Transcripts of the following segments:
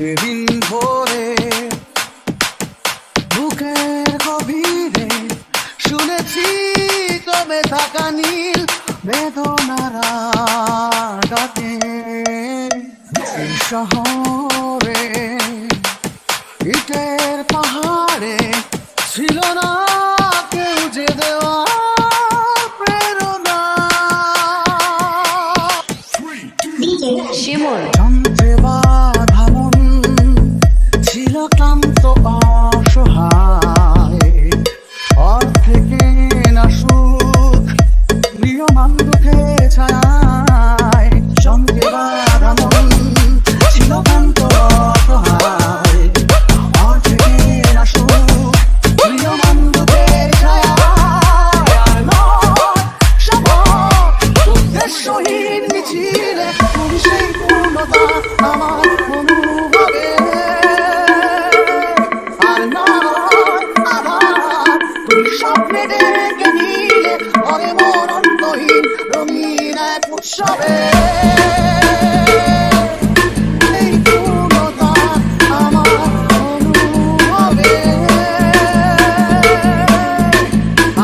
সেদিন ভোরে বুকের গভীরে শুনেছি কমে থাকা নীল বেদনার ডাকে। এই শহরে ইটের পাহাড়ে ছিল না কেউ যে দেওয়া প্রেরণা। শিমুল যন্ত্রে বাঁধা মন ছিল ক্লান্ত অসহায়, অর্ধেকে না সুখ নিয়মান দুঃখে ছায়। যন্ত্রে বাঁধা মন ছিল ক্লান্ত অসহায়, অর্ধেকে না সুখ নিয়মান দুঃখে ছায়। আর নয় শপথ উদ্দেশ্যহীন মিছিলে তুমি সেই পূর্ণতা আমার অনুভবে। আর নয় আধার তুমি স্বপ্নে ডেকে নিলে ঘরে মন অন্তহীন রঙিন এক উৎসবে। এই পূর্ণতা আমার অনুভবে।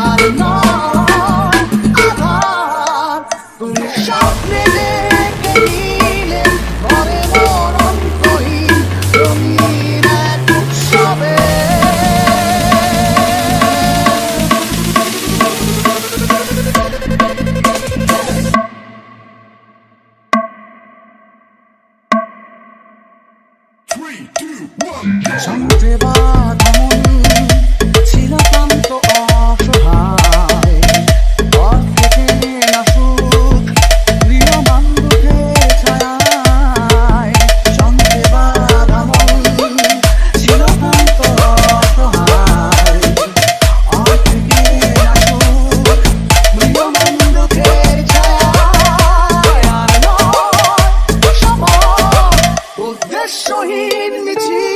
আর নয় আধার তুমি স্বপ্নে ডেকে নিলে ঘরে মন অন্তহীন রঙিন এক উৎসবে। যন্ত্রে বাঁধা মন ছিল ক্লান্ত অসহায়, অর্ধেকে না সুখ প্রিয়মান দুঃখের ছায়ায়। যন্ত্রে বাঁধা মন ছিল ক্লান্ত অসহায়, অর্ধেকে না সুখ প্রিয়মান দুঃখের ছায়ায়। আর নয় শপথ উদ্দেশ্যহীন মিছিল